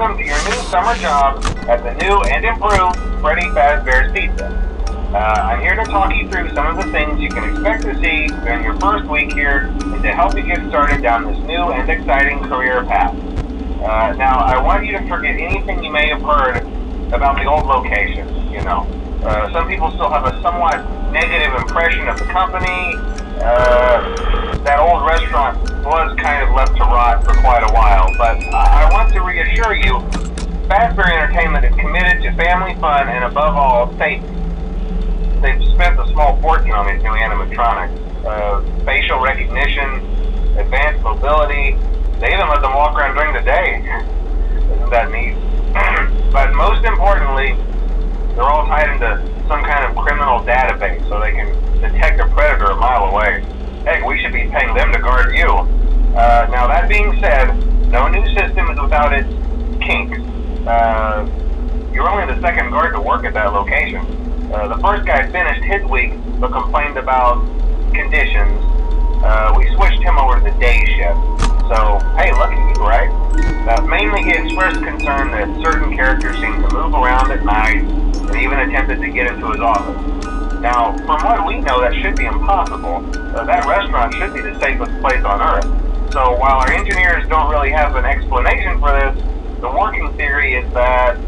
welcome to your new summer job at the new and improved Freddy Fazbear's Pizza. I'm here to talk you through some of the things you can expect to see during your first week here and to help you get started down this new and exciting career path. Now, I want you to forget anything you may have heard about the old location, some people still have a somewhat negative impression of the company. That old restaurant was kind of left to rot for quite a while, but I want to reassure you, Fazbear Entertainment is committed to family fun and above all, safety. They've spent a small fortune on these new animatronics. Facial recognition, advanced mobility, they even let them walk around during the day. Isn't that neat? But most importantly, they're all tied into some kind of criminal database so they can detect a predator a mile away. Heck, we should be paying them to guard you. Now that being said, no new system is without its kinks. You're only the second guard to work at that location. The first guy finished his week but complained about conditions. We switched him over to the day shift. So, hey, lucky you, right? Mainly he expressed concern that certain characters seem to move around at night and even attempted to get into his office. Now, from what we know, that should be impossible. That restaurant should be the safest place on Earth. So while our engineers don't really have an explanation for this, the working theory is that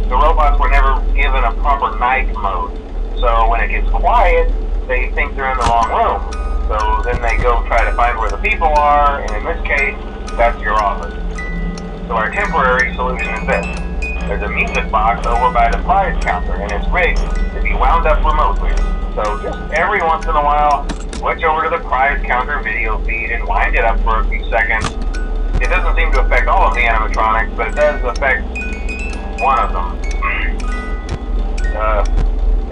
the robots were never given a proper night mode. So when it gets quiet, they think they're in the wrong room. So then they go try to find where the people are, and in this case, that's your office. So our temporary solution is this. There's a music box over by the prize counter, and it's rigged to be wound up remotely. So just every once in a while, switch over to the prize counter video feed and wind it up for a few seconds. It doesn't seem to affect all of the animatronics, but it does affect one of them.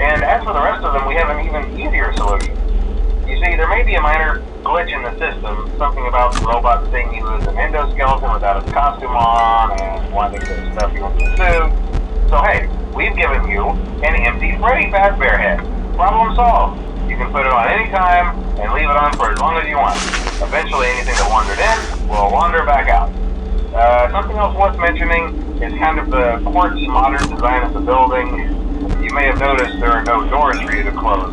And as for the rest of them, we have an even easier solution. You see, there may be a minor glitch in the system, something about the robot seeing you as an endoskeleton without his costume on and wanting to stuff you into a suit. So hey, we've given you an empty Freddy Fazbear head. Problem solved. You can put it on any time and leave it on for as long as you want. Eventually anything that wandered in will wander back out. Something else worth mentioning is kind of the quirky modern design of the building. You may have noticed there are no doors for you to close.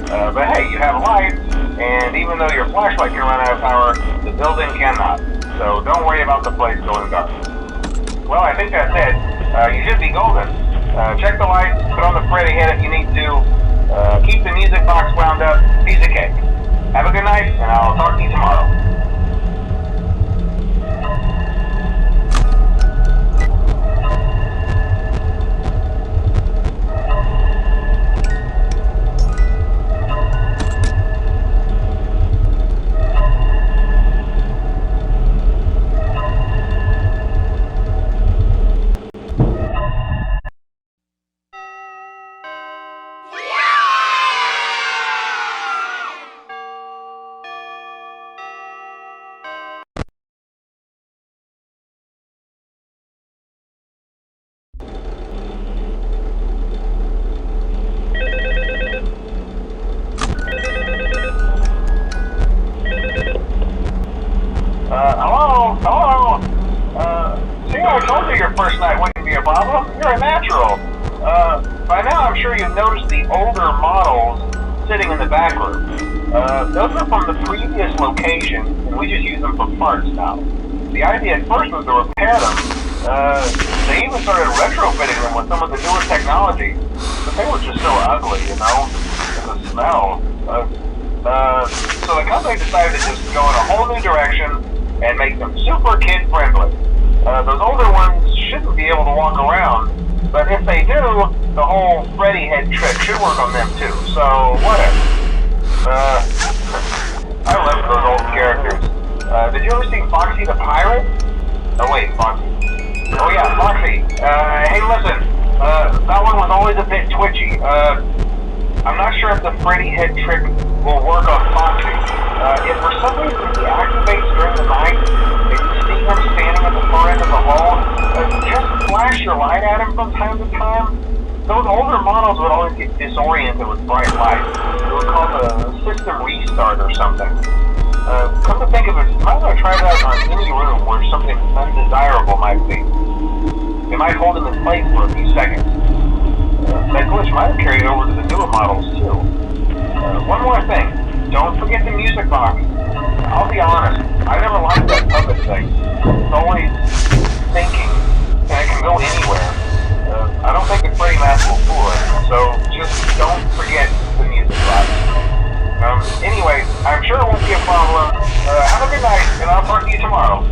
But hey, you have lights, and even though your flashlight can run out of power, the building cannot. So don't worry about the place going dark. Well, I think that's it. You should be golden. Check the lights, put on the Freddy head if you need to. Keep the music box wound up, piece of cake. Have a good night, and I'll talk to you tomorrow. Hello? See, I told you your first night wouldn't be a problem. You're a natural. By now I'm sure you've noticed the older models sitting in the back room. Those are from the previous location, and we just use them for parts now. The idea at first was to repair them. They even started retrofitting them with some of the newer technology, but they were just so ugly, and the smell. So the company decided to just go in a whole new direction and make them super kid-friendly. Those older ones shouldn't be able to walk around, but if they do, the whole Freddy head trick should work on them too, so whatever. I love those old characters. Did you ever see Foxy the Pirate? Oh wait, Foxy. Oh yeah, Foxy. Hey listen, that one was always a bit twitchy. I'm not sure if the Freddy head trick will work on Foxy. If for some reason he activates during the night, and you see him standing at the far end of the hall, just flash your light at him from time to time. Those older models would always get disoriented with bright lights. It was called a system restart or something. Come to think of it, you might want to try that on any room where something undesirable might be. It's always thinking, and it can go anywhere. I don't think the Freddy mask will fool us, so just don't forget the music box. Anyway, I'm sure it won't be a problem. Have a good night, and I'll talk to you tomorrow.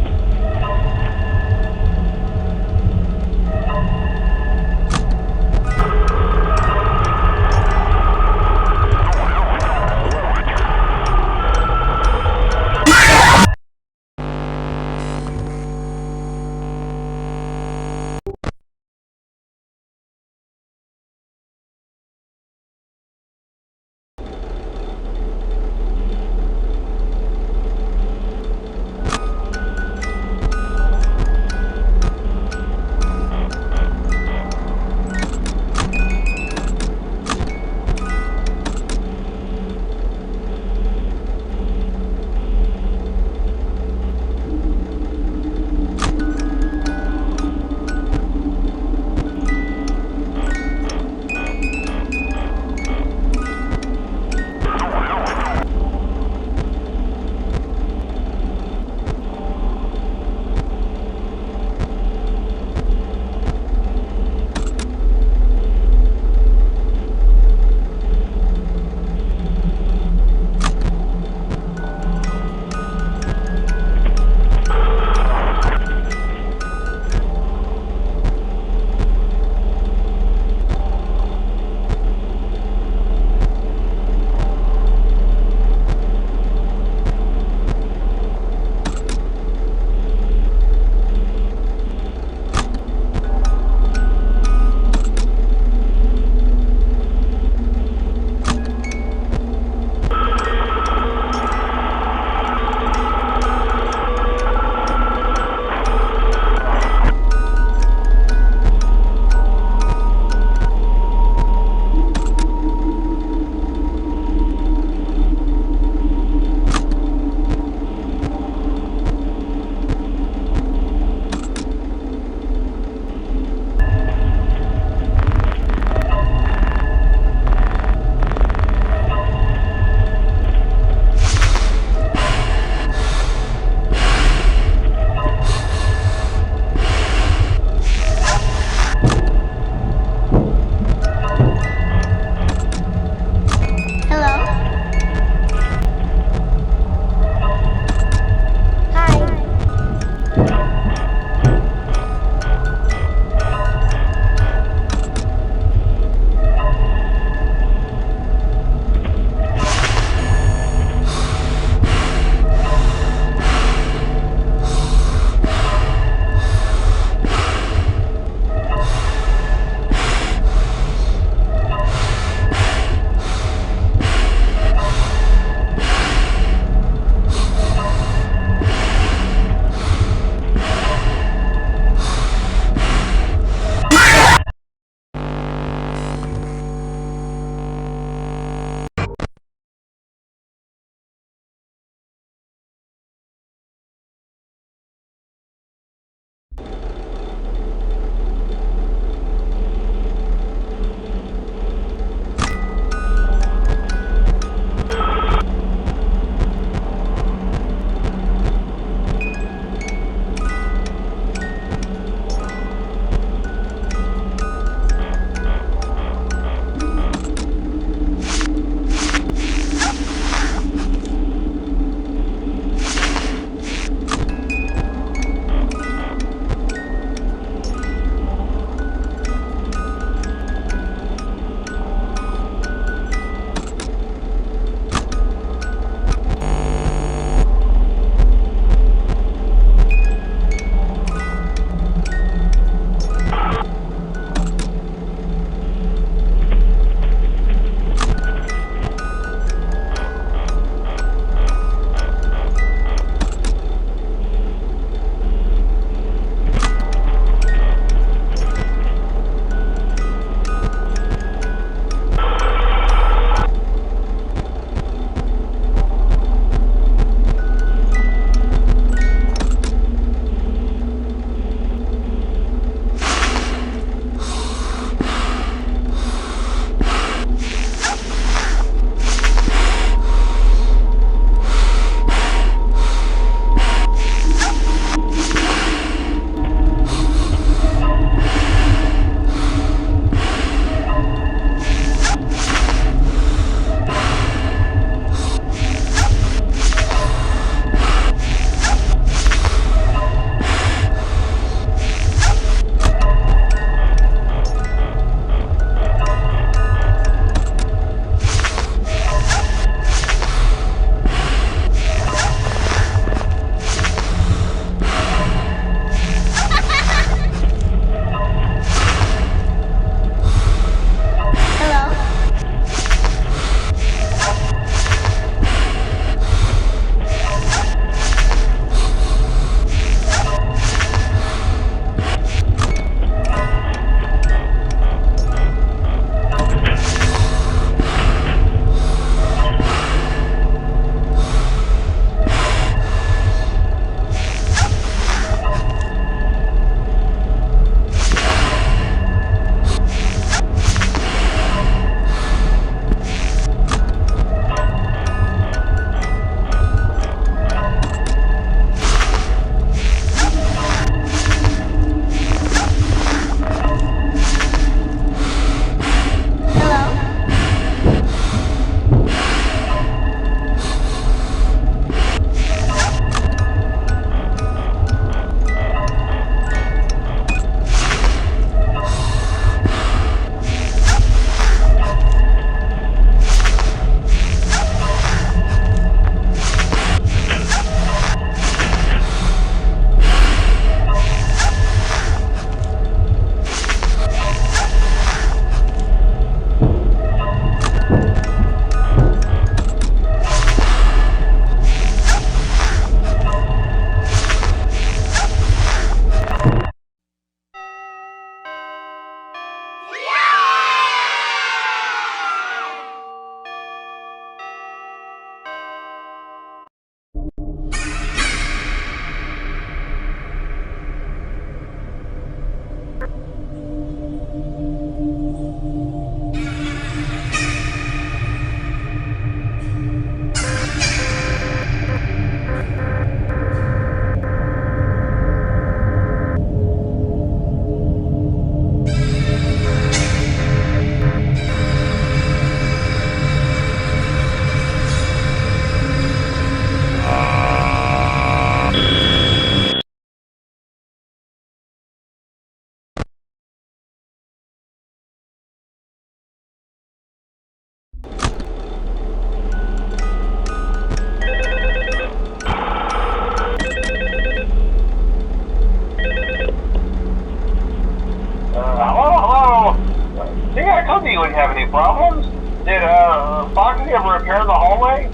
repair the hallway?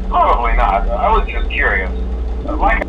Probably not. I was just curious. Like